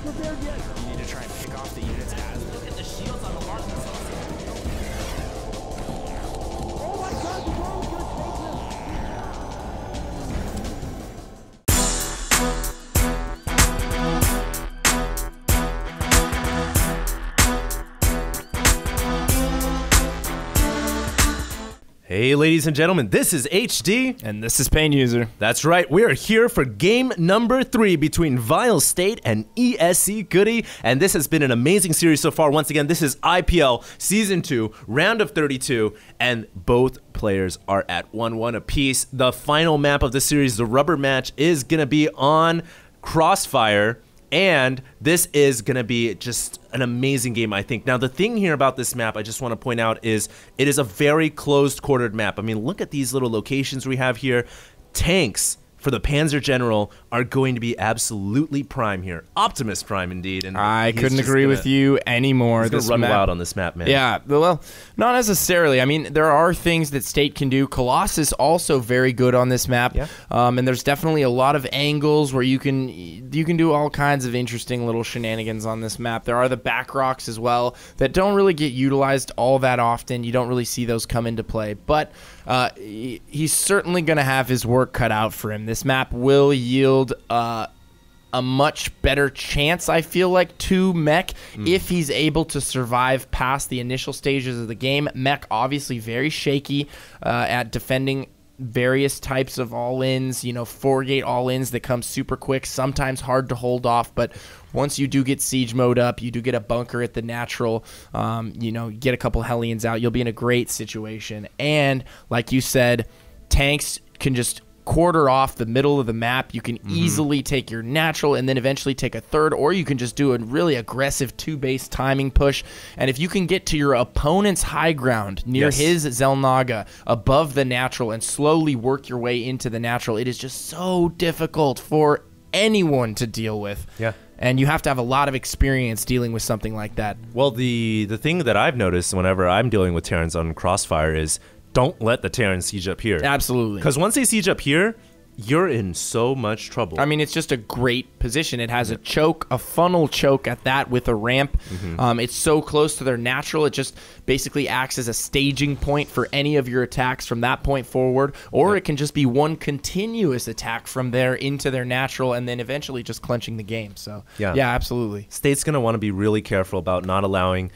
You need to try and pick off the units as look at the shields on the Martin. Oh my God, the world's gonna take Hey, ladies and gentlemen, this is HD. And this is Pain User. That's right, we are here for game number 3 between Vile State and ESC GoOdy, and this has been an amazing series so far. Once again, this is IPL Season 2, round of 32, and both players are at 1-1 apiece. The final map of the series, the rubber match, is going to be on Crossfire, and this is going to be just an amazing game, I think. Now, the thing here about this map, I just want to point out, is it is a very closed quartered map. I mean, look at these little locations we have here. Tanks for the Panzer General are going to be absolutely prime here. Optimus Prime, indeed. And I couldn't agree with you anymore. He's going to run wild on this map, man. Yeah, well, not necessarily. I mean, there are things that State can do. Colossus also very good on this map. Yeah. And there's definitely a lot of angles where you can do all kinds of interesting little shenanigans on this map. There are the back rocks as well that don't really get utilized all that often. You don't really see those come into play. But he's certainly going to have his work cut out for him. This map will yield a much better chance, I feel like, to Mech if he's able to survive past the initial stages of the game. Mech obviously very shaky at defending various types of all-ins, 4-gate all-ins that come super quick, sometimes hard to hold off, but once you do get siege mode up, you do get a bunker at the natural, get a couple Hellions out, you'll be in a great situation. And like you said, tanks can just quarter off the middle of the map. You can easily take your natural and then eventually take a third, or you can just do a really aggressive 2-base timing push. And if you can get to your opponent's high ground near his Zelnaga above the natural and slowly work your way into the natural, it is just so difficult for anyone to deal with. Yeah. And you have to have a lot of experience dealing with something like that. Well, the thing that I've noticed whenever I'm dealing with Terrans on Crossfire is don't let the Terrans siege up here. Absolutely. Because once they siege up here, you're in so much trouble. I mean, it's just a great position. It has a choke, a funnel choke at that with a ramp. It's so close to their natural. It just basically acts as a staging point for any of your attacks from that point forward. Or it can just be one continuous attack from there into their natural and then eventually just clenching the game. So, yeah absolutely. State's going to want to be really careful about not allowing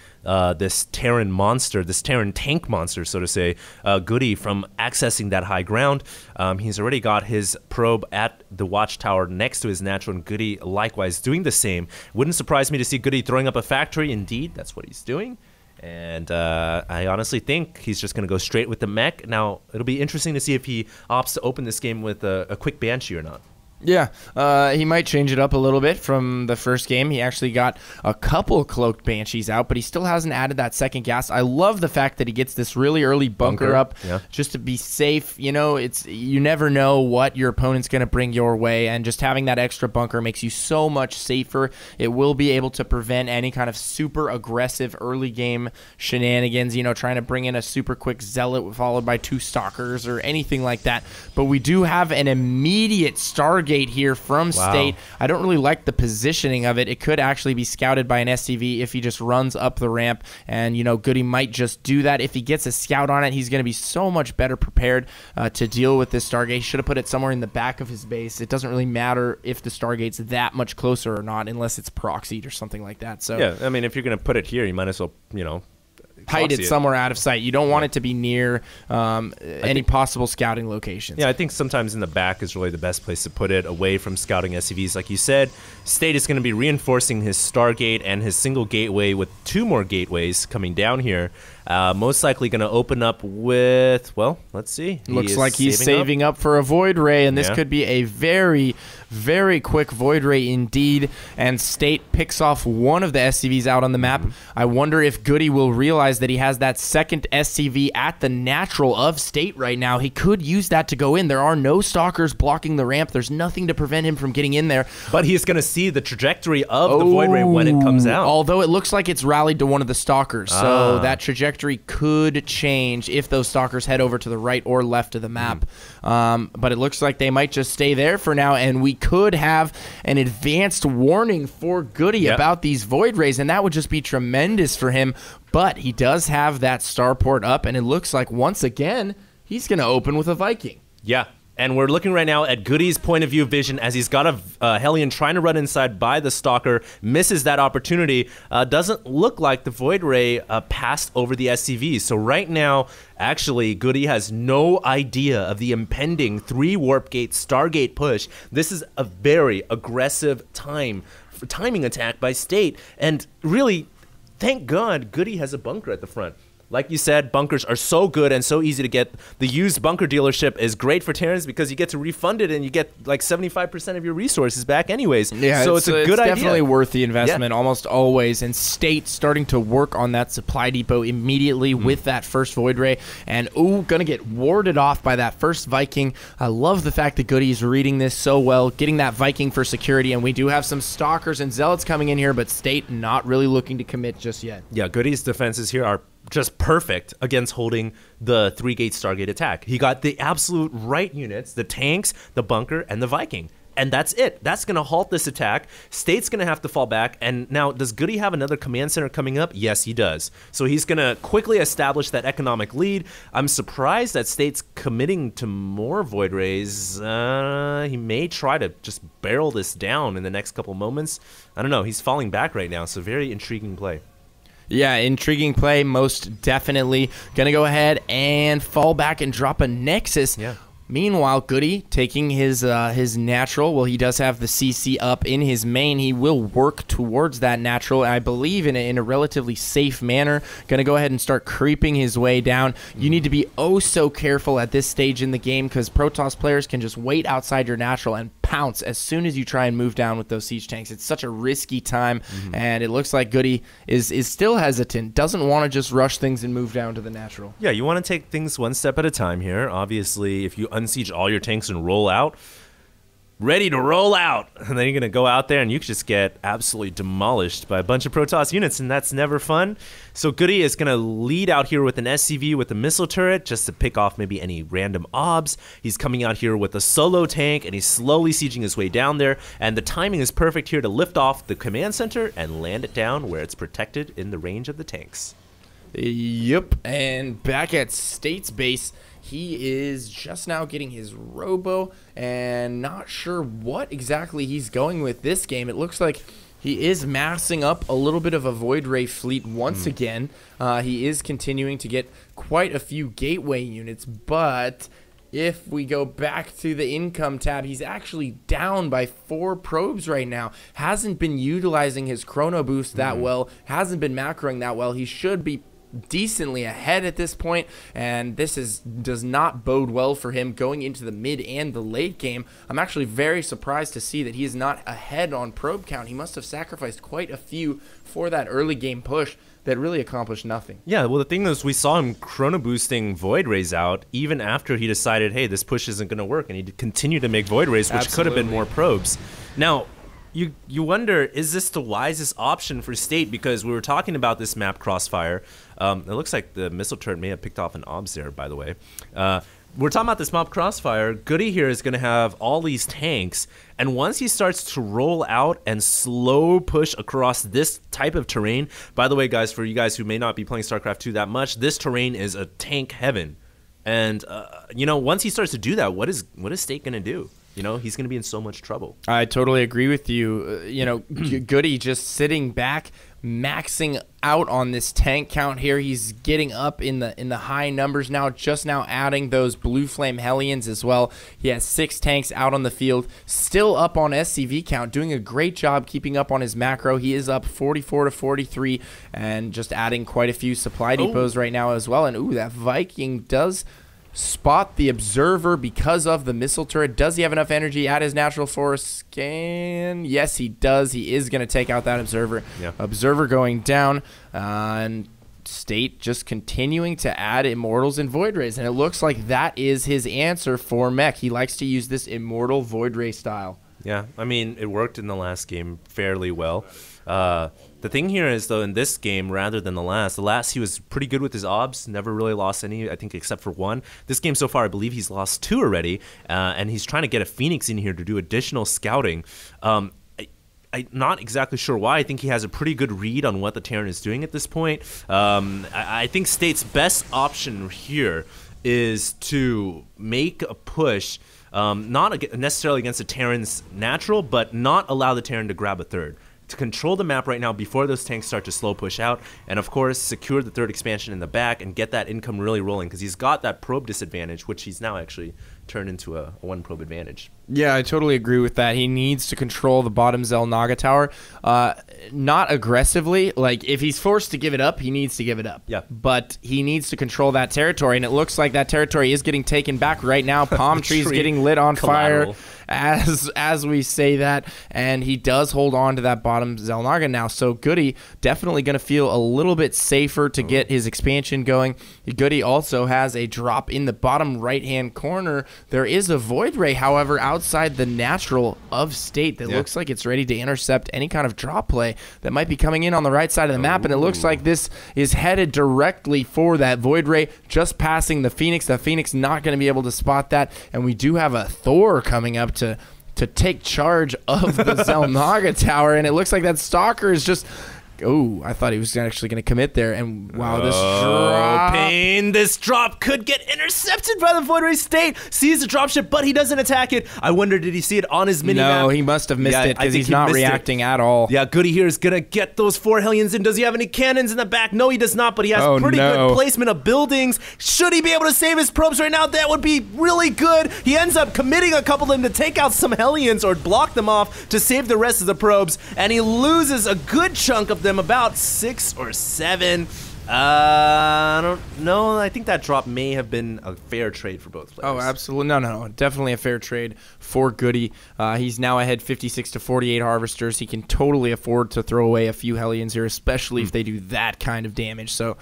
this Terran monster, this Terran tank monster, so to say, GoOdy, from accessing that high ground. He's already got his probe at the watchtower next to his natural, and GoOdy likewise doing the same. Wouldn't surprise me to see GoOdy throwing up a factory. Indeed, that's what he's doing. And I honestly think he's just going to go straight with the mech. Now, it'll be interesting to see if he opts to open this game with a quick Banshee or not. Yeah, he might change it up a little bit from the first game. He actually got a couple cloaked Banshees out, but he still hasn't added that second gas. I love the fact that he gets this really early bunker up just to be safe. You never know what your opponent's going to bring your way, and just having that extra bunker makes you so much safer. It will be able to prevent any kind of super aggressive early game shenanigans, trying to bring in a super quick Zealot followed by 2 Stalkers or anything like that. But we do have an immediate Stargate here from State. I don't really like the positioning of it. It could actually be scouted by an SCV if he just runs up the ramp, and GoOdy might just do that. If he gets a scout on it, he's going to be so much better prepared to deal with this Stargate. He should have put it somewhere in the back of his base. It doesn't really matter if the Stargate's that much closer or not, unless it's proxied or something like that. So yeah, I mean, if you're going to put it here, you might as well, hide it somewhere out of sight. You don't want it to be near any possible scouting locations. Yeah, I think sometimes in the back is really the best place to put it, away from scouting SCVs. Like you said, State is going to be reinforcing his Stargate and his single gateway with 2 more gateways coming down here. Most likely going to open up with, well, let's see. Looks like he's saving up for a Void Ray, and this could be a very, very quick Void Ray indeed. And State picks off one of the SCVs out on the map. I wonder if GoOdy will realize that he has that second SCV at the natural of State right now. He could use that to go in. There are no Stalkers blocking the ramp. There's nothing to prevent him from getting in there. But he's going to see the trajectory of the Void Ray when it comes out. Although it looks like it's rallied to one of the Stalkers, so that trajectory trajectory could change if those stalkers head over to the right or left of the map. But it looks like they might just stay there for now, and we could have an advanced warning for GoOdy about these Void Rays, and that would just be tremendous for him. But he does have that starport up, and it looks like once again he's going to open with a Viking. Yeah. And we're looking right now at GoOdy's point of view vision as he's got a Hellion trying to run inside by the Stalker, misses that opportunity. Doesn't look like the Void Ray passed over the SCV. So right now, actually, GoOdy has no idea of the impending 3 Warp Gate Stargate push. This is a very aggressive timing attack by State. And really, thank God GoOdy has a bunker at the front. Like you said, bunkers are so good and so easy to get. The used bunker dealership is great for Terrans because you get to refund it and you get like 75% of your resources back anyways. Yeah, so it's a good idea. It's definitely worth the investment almost always. And State starting to work on that supply depot immediately with that first Void Ray. And, gonna get warded off by that first Viking. I love the fact that GoOdy is reading this so well, getting that Viking for security. And we do have some Stalkers and Zealots coming in here, but State not really looking to commit just yet. Yeah, GoOdy's defenses here are just perfect against holding the 3-gate Stargate attack. He got the absolute right units, the tanks, the bunker, and the Viking. And that's it. That's going to halt this attack. State's going to have to fall back. And now, does GoOdy have another command center coming up? Yes, he does. So he's going to quickly establish that economic lead. I'm surprised that State's committing to more Void Rays. He may try to just barrel this down in the next couple moments. I don't know. He's falling back right now, so very intriguing play. Yeah, intriguing play, most definitely. Gonna go ahead and fall back and drop a Nexus. Yeah. Meanwhile, GoOdy taking his natural. Well, he does have the CC up in his main. He will work towards that natural, I believe, in a relatively safe manner. Going to go ahead and start creeping his way down. You need to be so careful at this stage in the game because Protoss players can just wait outside your natural and pounce as soon as you try and move down with those siege tanks. It's such a risky time, and it looks like GoOdy is still hesitant, doesn't want to just rush things and move down to the natural. Yeah, you want to take things one step at a time here. Obviously, if you unsiege all your tanks and roll out, ready to roll out, and then you're going to go out there and you just get absolutely demolished by a bunch of Protoss units, and that's never fun. So GoOdy is going to lead out here with an SCV with a missile turret just to pick off maybe any random obs. He's coming out here with a solo tank, and he's slowly sieging his way down there, and the timing is perfect here to lift off the command center and land it down where it's protected in the range of the tanks. Yep, and back at State's base, he is just now getting his robo and not sure what exactly he's going with this game. It looks like he is massing up a little bit of a Void Ray fleet once again. He is continuing to get quite a few gateway units, but if we go back to the income tab, he's actually down by 4 probes right now. Hasn't been utilizing his chrono boost that well, hasn't been macroing that well. He should be decently ahead at this point, and this does not bode well for him going into the mid and the late game. I'm actually very surprised to see that he is not ahead on probe count. He must have sacrificed quite a few for that early game push that really accomplished nothing. Yeah, well, the thing is, we saw him chrono boosting Void Rays out even after he decided, hey, this push isn't going to work, and he continued to make Void Rays, which could have been more probes. Now, you wonder, is this the wisest option for State? Because we were talking about this map Crossfire. It looks like the missile turret may have picked off an obs there, by the way. We're talking about this map Crossfire. GoOdy here is going to have all these tanks, and once he starts to roll out and slow push across this type of terrain, by the way, guys, for you guys who may not be playing StarCraft 2 that much, this terrain is a tank heaven. And, once he starts to do that, what is State going to do? He's going to be in so much trouble. I totally agree with you. GoOdy just sitting back, maxing out on this tank count here. He's getting up in the high numbers now, just now adding those Blue Flame Hellions as well. He has 6 tanks out on the field, still up on SCV count, doing a great job keeping up on his macro. He is up 44 to 43 and just adding quite a few supply depots right now as well. And that Viking does spot the Observer because of the missile turret. Does he have enough energy at his natural for a scan? Yes, he does. He is going to take out that Observer. Yeah. Observer going down, and State just continuing to add Immortals and Void Rays, and it looks like that is his answer for Mech. He likes to use this Immortal Void Ray style. Yeah, I mean, it worked in the last game fairly well. The thing here is, though, in this game, rather than the last he was pretty good with his obs, never really lost any, I think, except for one. This game so far, I believe he's lost 2 already, and he's trying to get a Phoenix in here to do additional scouting. I'm not exactly sure why. I think he has a pretty good read on what the Terran is doing at this point. I think State's best option here is to make a push, not necessarily against the Terran's natural, but not allow the Terran to grab a third. To control the map right now before those tanks start to slow push out, and of course secure the third expansion in the back and get that income really rolling, because he's got that probe disadvantage, which he's now actually turned into a 1 probe advantage. Yeah, I totally agree with that. He needs to control the bottom Naga tower, not aggressively. Like, if he's forced to give it up, he needs to give it up. Yeah. But he needs to control that territory, and it looks like that territory is getting taken back right now. Palm trees getting lit on fire as we say that, and he does hold on to that bottom Naga now. So GoOdy definitely going to feel a little bit safer to get his expansion going. GoOdy also has a drop in the bottom right-hand corner. There is a Void Ray, however, outside the natural of State that looks like it's ready to intercept any kind of drop play that might be coming in on the right side of the map, and it looks like this is headed directly for that Void Ray, just passing the Phoenix. The Phoenix not going to be able to spot that, and we do have a Thor coming up to take charge of the Naga tower, and it looks like that Stalker is just... Oh, I thought he was actually going to commit there, and wow, this drop. Pain. This drop could get intercepted by the Void Ray. State sees the dropship, but he doesn't attack it. I wonder, did he see it on his minimap? No, he must have missed it because he's not reacting at all. Yeah, GoOdy here is going to get those 4 Hellions in. Does he have any cannons in the back? No, he does not, but he has pretty good placement of buildings. Should he be able to save his probes right now? That would be really good. He ends up committing a couple of them to take out some Hellions or block them off to save the rest of the probes, and he loses a good chunk of them, about 6 or 7. I don't know. I think that drop may have been a fair trade for both players. Oh, absolutely. No. Definitely a fair trade for GoOdy. He's now ahead 56 to 48 harvesters. He can totally afford to throw away a few Hellions here, especially if they do that kind of damage. So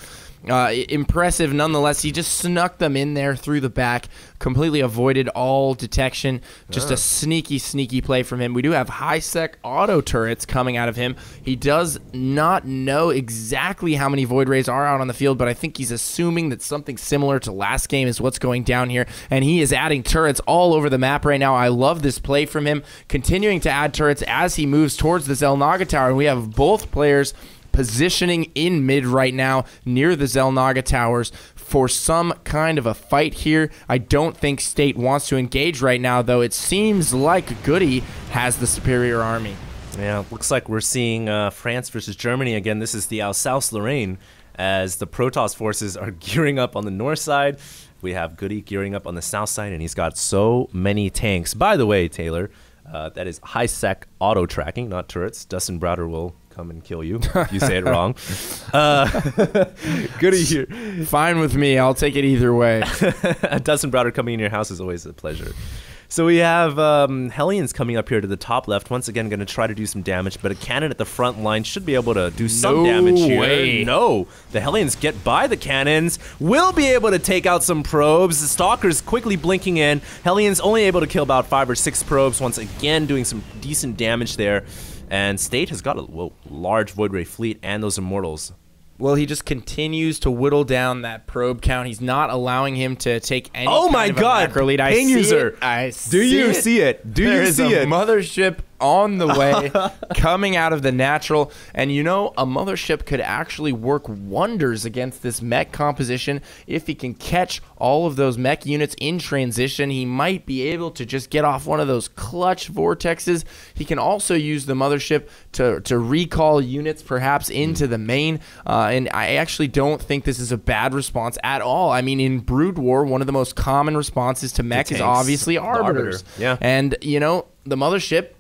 impressive nonetheless. He just snuck them in there through the back, completely avoided all detection. Just a sneaky play from him. We do have high-sec auto turrets coming out of him. He does not know exactly how many Void Rays are out on the field, but I think he's assuming that something similar to last game is what's going down here, and he is adding turrets all over the map right now. I love this play from him, continuing to add turrets as he moves towards the Naga tower, and we have both players positioning in mid right now near the Naga towers for some kind of a fight here. I don't think State wants to engage right now, though. It seems like GoOdy has the superior army. Yeah, looks like we're seeing France versus Germany again. This is the Alsace-Lorraine, as the Protoss forces are gearing up on the north side. We have GoOdy gearing up on the south side, and he's got so many tanks. By the way, Taylor, that is high-sec auto tracking, not turrets. Dustin Browder will come and kill you if you say it wrong. GoOdy here. Fine with me. I'll take it either way. Dustin Browder coming in your house is always a pleasure. So we have Hellions coming up here to the top left. Once again, going to try to do some damage, but a cannon at the front line should be able to do some damage here. No, the Hellions get by the cannons. Will be able to take out some probes. The Stalker's quickly blinking in. Hellions only able to kill about 5 or 6 probes. Once again, doing some decent damage there. And State has got a large Void Ray fleet and those Immortals. Well, he just continues to whittle down that probe count. He's not allowing him to take any kind of a macro lead. Pain user. Do you see it? Do you see it? Mothership on the way, coming out of the natural. And you know, a Mothership could actually work wonders against this mech composition. If he can catch all of those mech units in transition, he might be able to just get off one of those clutch vortexes. He can also use the Mothership to recall units perhaps into the main. And I actually don't think this is a bad response at all. I mean, in Brood War, one of the most common responses to mech is obviously Arbiters. Yeah. And, you know, the Mothership,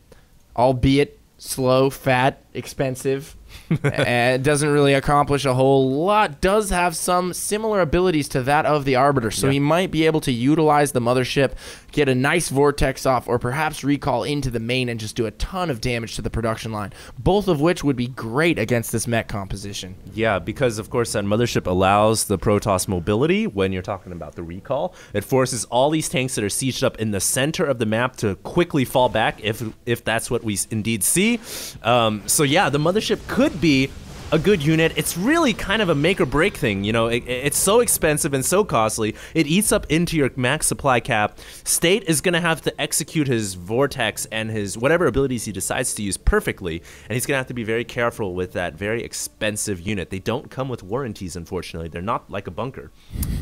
albeit slow, fat, expensive, And doesn't really accomplish a whole lot. Does have some similar abilities to that of the Arbiter, so he might be able to utilize the mothership, get a nice vortex off, or perhaps recall into the main and just do a ton of damage to the production line, both of which would be great against this mech composition. Yeah, because of course that mothership allows the Protoss mobility when you're talking about the recall. It forces all these tanks that are sieged up in the center of the map to quickly fall back if that's what we indeed see. So yeah, the mothership could be a good unit. It's really kind of a make or break thing. You know, it's so expensive and so costly. It eats up into your max supply cap. State is going to have to execute his vortex and his whatever abilities he decides to use perfectly, and he's going to have to be very careful with that very expensive unit. They don't come with warranties, unfortunately. They're not like a bunker.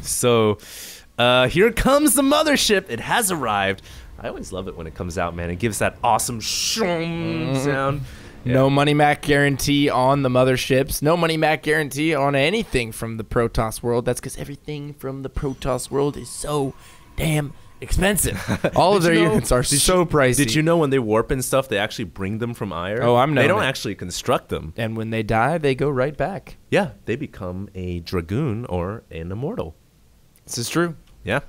So here comes the mothership. It has arrived. I always love it when it comes out, man. It gives that awesome sound. Yeah. No money Mac guarantee on the motherships. No money Mac guarantee on anything from the Protoss world. That's because everything from the Protoss world is so damn expensive. All of their units are so pricey. Did you know when they warp and stuff, they actually bring them from Ire? Oh, I'm knowing. They don't actually construct them. And when they die, they go right back. Yeah, they become a Dragoon or an Immortal. This is true. Yeah.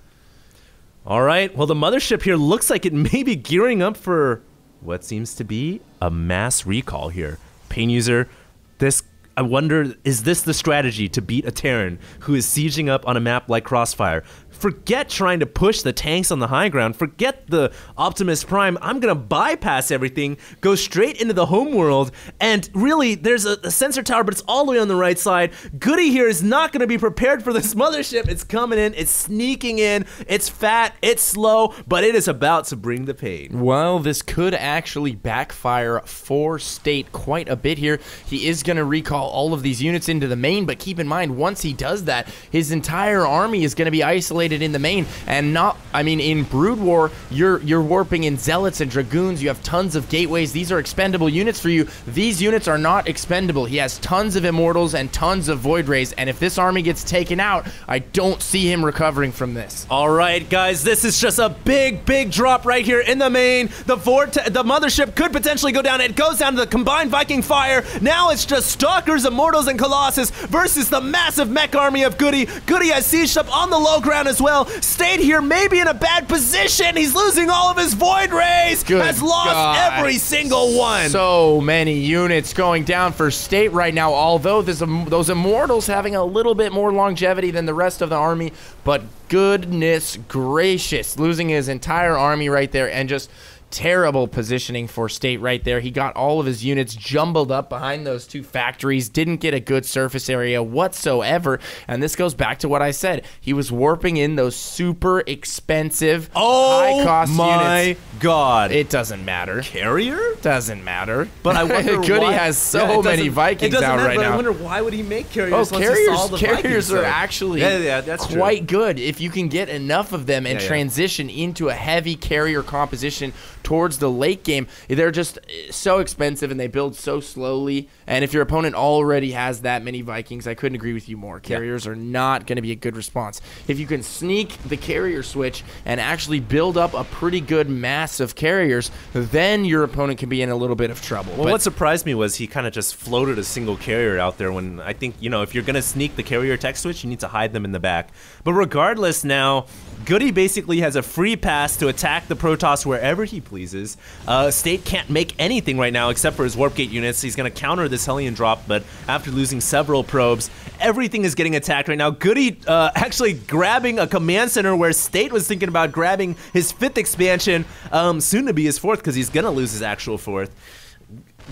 All right. Well, the mothership here looks like it may be gearing up for what seems to be a mass recall here. Pain user, I wonder, is this the strategy to beat a Terran who is sieging up on a map like Crossfire? Forget trying to push the tanks on the high ground. Forget the Optimus Prime. I'm going to bypass everything, go straight into the home world, and really, there's a sensor tower, but it's all the way on the right side. GoOdy here is not going to be prepared for this mothership. It's coming in. It's sneaking in. It's fat. It's slow, but it is about to bring the pain. Well, this could actually backfire for State quite a bit here. He is going to recall all of these units into the main, but keep in mind, once he does that, his entire army is going to be isolated in the main, and in Brood War, you're warping in Zealots and Dragoons. You have tons of gateways. These are expendable units for you. These units are not expendable. He has tons of Immortals and tons of Void Rays, and if this army gets taken out, I don't see him recovering from this. All right, guys, this is just a big drop right here in the main. The mothership could potentially go down. It goes down to the combined Viking fire. Now it's just Stalkers, Immortals, and Colossus versus the massive mech army of GoOdy. GoOdy has sieged up on the low ground as well. State here maybe in a bad position. He's losing all of his Void Rays. Has lost every single one. So many units going down for State right now, although those Immortals having a little bit more longevity than the rest of the army, but goodness gracious, losing his entire army right there, and just terrible positioning for State right there. He got all of his units jumbled up behind those two factories, didn't get a good surface area whatsoever, and this goes back to what I said. He was warping in those super expensive, high-cost units. Oh my god. It doesn't matter. Carrier? Doesn't matter. But I wonder GoOdy why. has so many Vikings out right now. I wonder why would he make carriers once carriers, he saw the carriers Vikings, are actually that's quite good if you can get enough of them and transition into a heavy carrier composition towards the late game. They're just so expensive and they build so slowly, and if your opponent already has that many Vikings, I couldn't agree with you more. Carriers are not going to be a good response. If you can sneak the carrier switch and actually build up a pretty good mass of carriers, then your opponent can be in a little bit of trouble. Well, what surprised me was he kind of just floated a single carrier out there when I think, if you're going to sneak the carrier tech switch, you need to hide them in the back. But regardless now, GoOdy basically has a free pass to attack the Protoss wherever he pleases. State can't make anything right now except for his Warp Gate units. He's going to counter this Hellion drop, but after losing several probes, everything is getting attacked right now. GoOdy actually grabbing a command center where State was thinking about grabbing his 5th expansion, soon to be his 4th because he's going to lose his actual 4th.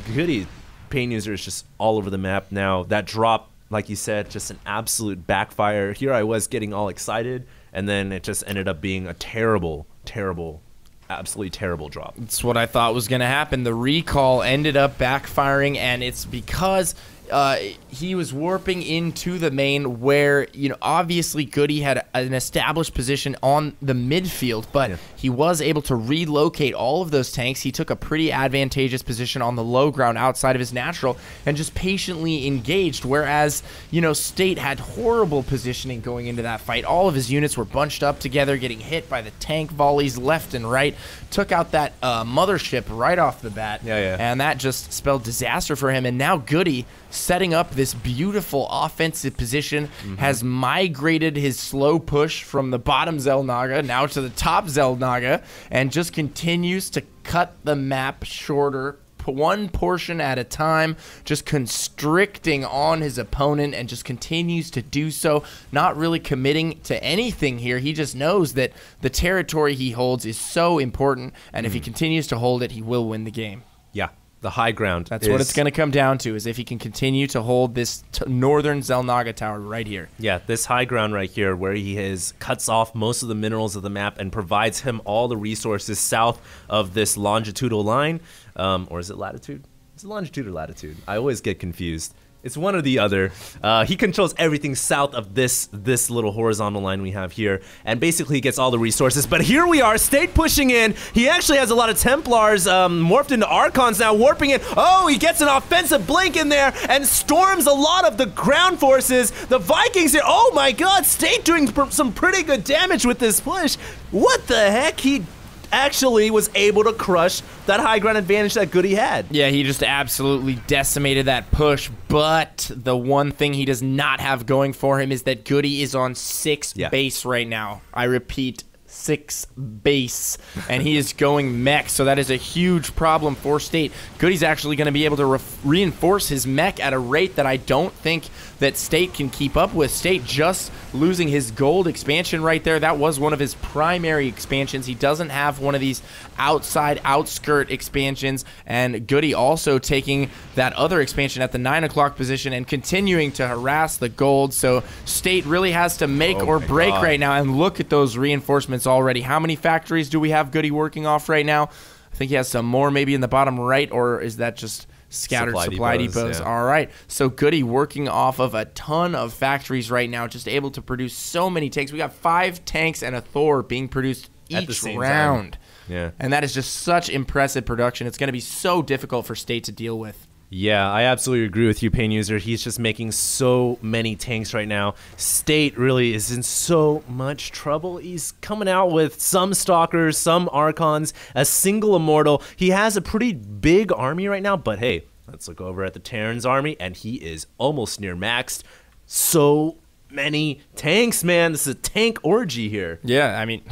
GoOdy, Pain User, is just all over the map now. That drop, like you said, just an absolute backfire. Here I was getting all excited, and then it just ended up being a terrible, absolutely terrible drop. It's what I thought was going to happen. The recall ended up backfiring, and it's because he was warping into the main where, obviously GoOdy had an established position on the midfield, but he was able to relocate all of those tanks. He took a pretty advantageous position on the low ground outside of his natural and just patiently engaged, whereas, State had horrible positioning going into that fight. All of his units were bunched up together, getting hit by the tank volleys left and right. Took out that mothership right off the bat, and that just spelled disaster for him. And now GoOdy, setting up this beautiful offensive position, has migrated his slow push from the bottom Xel'Naga now to the top Xel'Naga, and just continues to cut the map shorter, one portion at a time, just constricting on his opponent, and just continues to do so, not really committing to anything here. He just knows that the territory he holds is so important, and if he continues to hold it, he will win the game. Yeah, the high ground. That's what it's going to come down to, is if he can continue to hold this northern Xel'Naga tower right here. Yeah, this high ground right here where he cuts off most of the minerals of the map and provides him all the resources south of this longitudinal line. Or is it latitude? Is it longitude or latitude? I always get confused. It's one or the other. He controls everything south of this little horizontal line we have here, and basically he gets all the resources. But here we are, State pushing in. He actually has a lot of Templars morphed into Archons now, warping in. Oh, he gets an offensive blink in there and storms a lot of the ground forces. The Vikings here, oh my god, State doing some pretty good damage with this push. What the heck? He actually was able to crush that high ground advantage that GoOdy had. Yeah, he just absolutely decimated that push, but the one thing he does not have going for him is that GoOdy is on 6 base right now. I repeat, 6 base, and he is going mech, so that is a huge problem for State. GoOdy's actually going to be able to reinforce his mech at a rate that I don't think that State can keep up with. State just losing his gold expansion right there. That was one of his primary expansions. He doesn't have one of these outside outskirt expansions, and GoOdy also taking that other expansion at the 9 o'clock position and continuing to harass the gold. So State really has to make or break right now, and look at those reinforcements already. How many factories do we have GoOdy working off right now? I think he has some more maybe in the bottom right, or is that just scattered supply depots? Yeah. All right, so GoOdy working off of a ton of factories right now, just able to produce so many tanks. We got 5 tanks and a Thor being produced each round. Yeah, and that is just such impressive production. It's going to be so difficult for State to deal with. Yeah, I absolutely agree with you, Pain User. He's just making so many tanks right now. State really is in so much trouble. He's coming out with some Stalkers, some Archons, a single Immortal. He has a pretty big army right now, but hey, let's look over at the Terran's army, and he is almost near maxed. So many tanks, man. This is a tank orgy here. Yeah, I mean...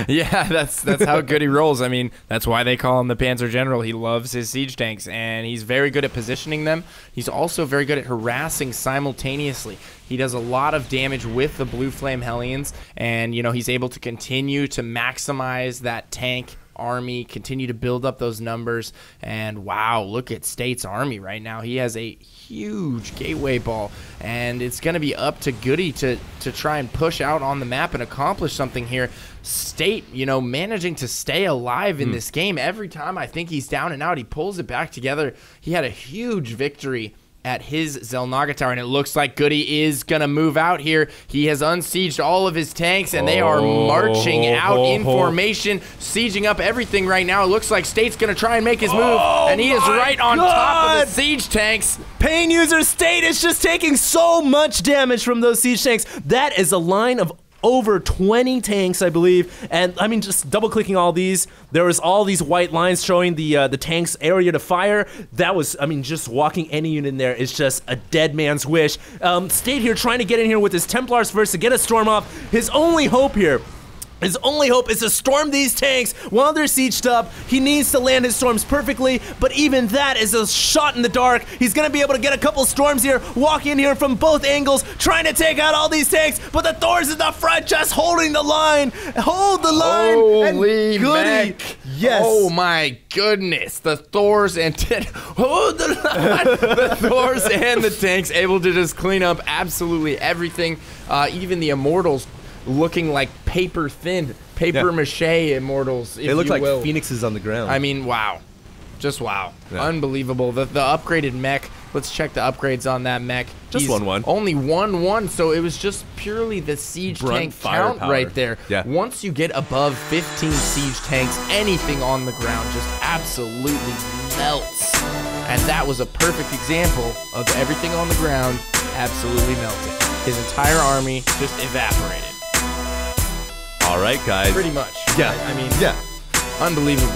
yeah, that's how good he rolls. I mean, that's why they call him the Panzer General. He loves his siege tanks, and he's very good at positioning them. He's also very good at harassing simultaneously. He does a lot of damage with the Blue Flame Hellions, and, he's able to continue to maximize that tank army, continue to build up those numbers. And wow, look at State's army right now. He has a huge gateway ball, and it's going to be up to GoOdy to try and push out on the map and accomplish something here. State, managing to stay alive in this game. Every time I think he's down and out, he pulls it back together. He had a huge victory at his Xel'Naga tower, and it looks like GoOdy is going to move out here. He has unsieged all of his tanks, and they are marching out in formation, sieging up everything right now. It looks like State's going to try and make his move, and he is right on top of the siege tanks. Pain User, State is just taking so much damage from those siege tanks. That is a line of over 20 tanks, I believe. And I mean, just double clicking all these, there was all these white lines showing the tank's area to fire. That was, I mean, just walking any unit in there is just a dead man's wish. State here trying to get in here with his Templars first to get a storm off. His only hope is to storm these tanks while they're sieged up. He needs to land his storms perfectly, but even that is a shot in the dark. He's going to be able to get a couple storms here, walk in here from both angles, trying to take out all these tanks, but the Thor's in the front just holding the line. Hold the line. Holy and GoOdy. Yes. Oh my goodness. The Thors and hold the line. The Thors and the tanks able to just clean up absolutely everything. Even the Immortals looking like paper thin, paper mache Immortals, if they look you like phoenixes on the ground. I mean, wow. Just wow. Yeah. Unbelievable. The upgraded mech Let's check the upgrades on that mech. Just 1-1. Only 1-1, so it was just purely the siege Brunt tank firepower. count right there. Yeah. Once you get above 15 siege tanks, anything on the ground just absolutely melts. And that was a perfect example of everything on the ground absolutely melting. His entire army just evaporated. All right, guys. Pretty much. Yeah. I mean, yeah. Unbelievable.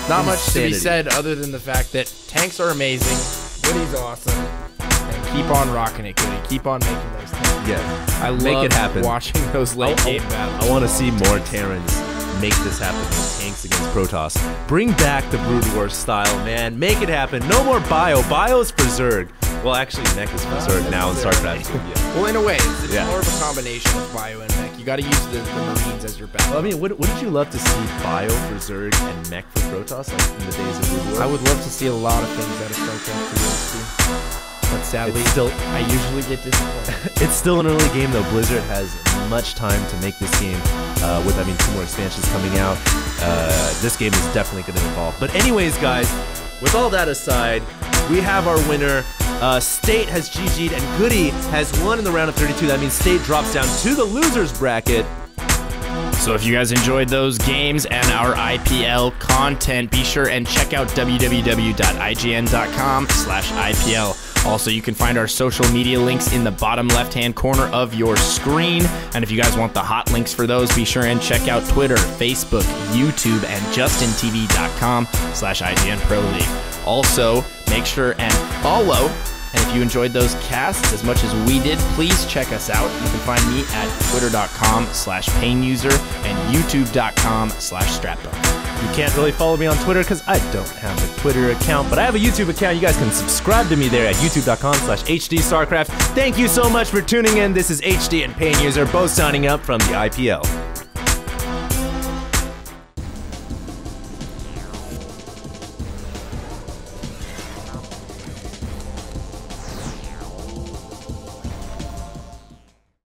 Not much to be Insanity. said other than the fact that tanks are amazing, Goody's awesome, and keep on rocking it, Goody. Keep on making those tanks. Yeah. I love Make it happen. watching those late game battles. I want to see more Terrans make this happen with tanks against Protoss. Bring back the Brood War style, man. Make it happen. No more Bio. Bio is for Zerg. Well, actually, Mech is for Zerg now in StarCraft 2. Yeah. Well, in a way, it's Yeah. more of a combination of Bio and Mech. You got to use the Marines as your battle. Well, I mean, wouldn't you love to see Bio for Zerg and Mech for Protoss, like in the days of Brood War? I would love to see a lot of things out of StarCraft 3. But sadly, It's still- I usually get disappointed. It's still an early game, though. Blizzard has much time to make this game. With, I mean, 2 more expansions coming out. This game is definitely going to evolve. But anyways, guys, with all that aside, we have our winner. State has GG'd, and Goody has won in the round of 32. That means State drops down to the losers bracket. So if you guys enjoyed those games and our IPL content, be sure and check out www.ign.com/IPL. Also, you can find our social media links in the bottom left-hand corner of your screen. And if you guys want the hot links for those, be sure and check out Twitter, Facebook, YouTube, and justintv.com/IGN Pro League. Also, make sure and follow. And if you enjoyed those casts as much as we did, please check us out. You can find me at twitter.com/painuser and youtube.com/strapdog. You can't really follow me on Twitter because I don't have a Twitter account, but I have a YouTube account. You guys can subscribe to me there at youtube.com/HDStarcraft. Thank you so much for tuning in. This is HD and Pain User, both signing up from the IPL.